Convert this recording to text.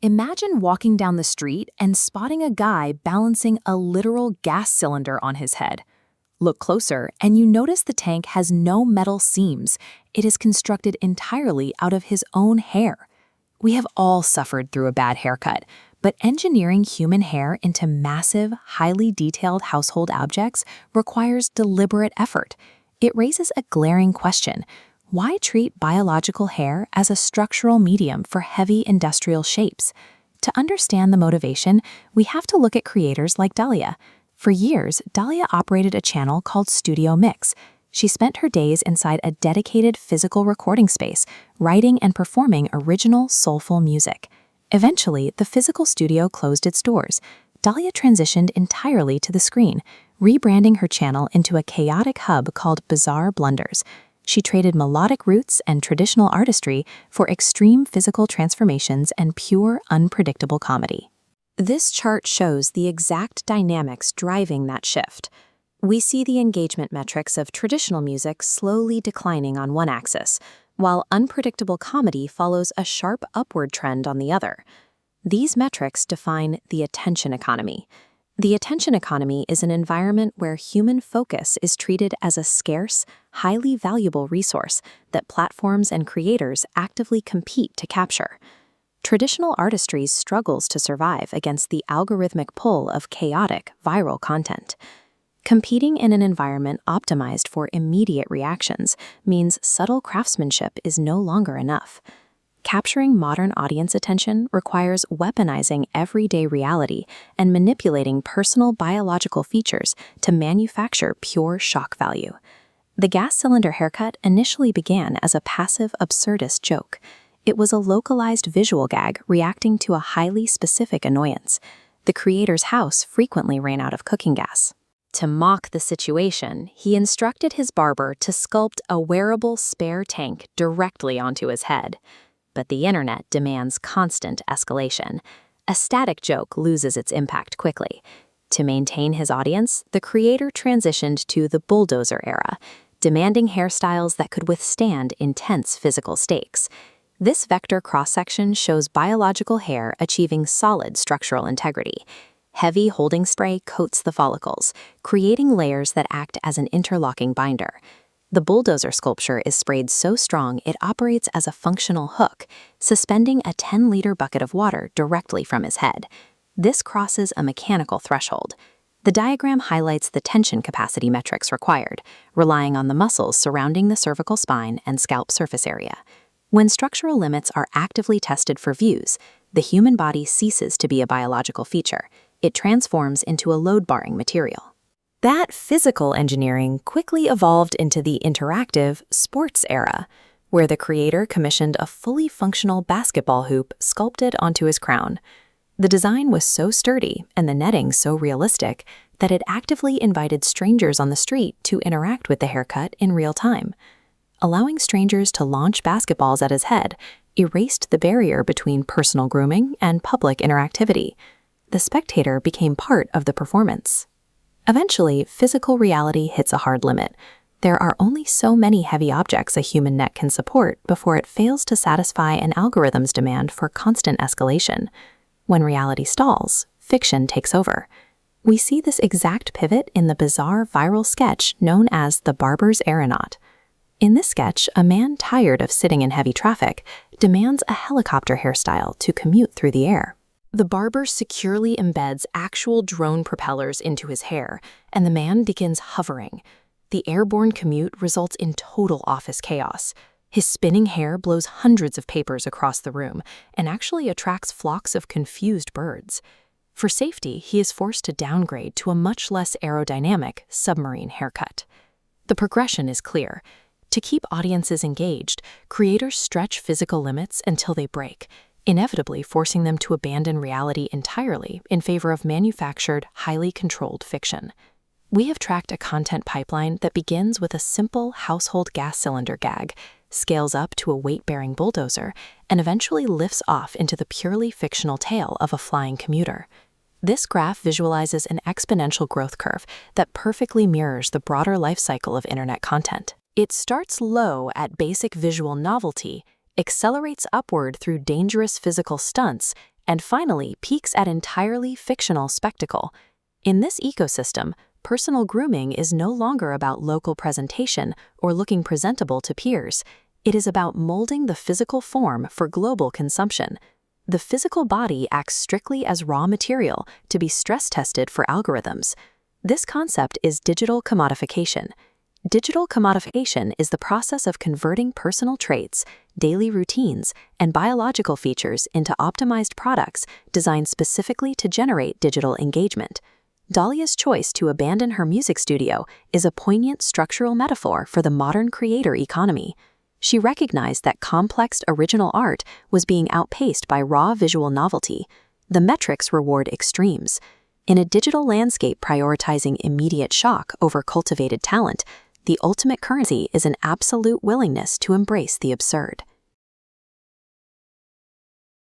Imagine walking down the street and spotting a guy balancing a literal gas cylinder on his head. Look closer, and you notice the tank has no metal seams. It is constructed entirely out of his own hair. We have all suffered through a bad haircut, but engineering human hair into massive, highly detailed household objects requires deliberate effort. It raises a glaring question. Why treat biological hair as a structural medium for heavy industrial shapes? To understand the motivation, we have to look at creators like Dahlia. For years, Dahlia operated a channel called Studio Mix. She spent her days inside a dedicated physical recording space, writing and performing original, soulful music. Eventually, the physical studio closed its doors. Dahlia transitioned entirely to the screen, rebranding her channel into a chaotic hub called Bizarre Blunders. She traded melodic roots and traditional artistry for extreme physical transformations and pure, unpredictable comedy. This chart shows the exact dynamics driving that shift. We see the engagement metrics of traditional music slowly declining on one axis, while unpredictable comedy follows a sharp upward trend on the other. These metrics define the attention economy. The attention economy is an environment where human focus is treated as a scarce, highly valuable resource that platforms and creators actively compete to capture. Traditional artistry struggles to survive against the algorithmic pull of chaotic, viral content. Competing in an environment optimized for immediate reactions means subtle craftsmanship is no longer enough. Capturing modern audience attention requires weaponizing everyday reality and manipulating personal biological features to manufacture pure shock value. The gas cylinder haircut initially began as a passive, absurdist joke. It was a localized visual gag reacting to a highly specific annoyance. The creator's house frequently ran out of cooking gas. To mock the situation, he instructed his barber to sculpt a wearable spare tank directly onto his head. But the internet demands constant escalation. A static joke loses its impact quickly. To maintain his audience, the creator transitioned to the bulldozer era, demanding hairstyles that could withstand intense physical stakes. This vector cross-section shows biological hair achieving solid structural integrity. Heavy holding spray coats the follicles, creating layers that act as an interlocking binder. The bulldozer sculpture is sprayed so strong it operates as a functional hook, suspending a 10-liter bucket of water directly from his head. This crosses a mechanical threshold. The diagram highlights the tension capacity metrics required, relying on the muscles surrounding the cervical spine and scalp surface area. When structural limits are actively tested for views, the human body ceases to be a biological feature. It transforms into a load-bearing material. That physical engineering quickly evolved into the interactive sports era, where the creator commissioned a fully functional basketball hoop sculpted onto his crown. The design was so sturdy and the netting so realistic that it actively invited strangers on the street to interact with the haircut in real time. Allowing strangers to launch basketballs at his head erased the barrier between personal grooming and public interactivity. The spectator became part of the performance. Eventually, physical reality hits a hard limit. There are only so many heavy objects a human neck can support before it fails to satisfy an algorithm's demand for constant escalation. When reality stalls, fiction takes over. We see this exact pivot in the bizarre viral sketch known as the barber's aeronaut. In this sketch, a man tired of sitting in heavy traffic demands a helicopter hairstyle to commute through the air. The barber securely embeds actual drone propellers into his hair, and the man begins hovering. The airborne commute results in total office chaos. His spinning hair blows hundreds of papers across the room and actually attracts flocks of confused birds. For safety, he is forced to downgrade to a much less aerodynamic submarine haircut. The progression is clear. To keep audiences engaged, creators stretch physical limits until they break, inevitably forcing them to abandon reality entirely in favor of manufactured, highly controlled fiction. We have tracked a content pipeline that begins with a simple household gas cylinder gag, scales up to a weight-bearing bulldozer, and eventually lifts off into the purely fictional tale of a flying commuter. This graph visualizes an exponential growth curve that perfectly mirrors the broader life cycle of internet content. It starts low at basic visual novelty, accelerates upward through dangerous physical stunts, and finally peaks at entirely fictional spectacle. In this ecosystem, personal grooming is no longer about local presentation or looking presentable to peers. It is about molding the physical form for global consumption. The physical body acts strictly as raw material to be stress-tested for algorithms. This concept is digital commodification. Digital commodification is the process of converting personal traits, daily routines, and biological features into optimized products designed specifically to generate digital engagement. Dahlia's choice to abandon her music studio is a poignant structural metaphor for the modern creator economy. She recognized that complex original art was being outpaced by raw visual novelty. The metrics reward extremes. In a digital landscape prioritizing immediate shock over cultivated talent, the ultimate currency is an absolute willingness to embrace the absurd.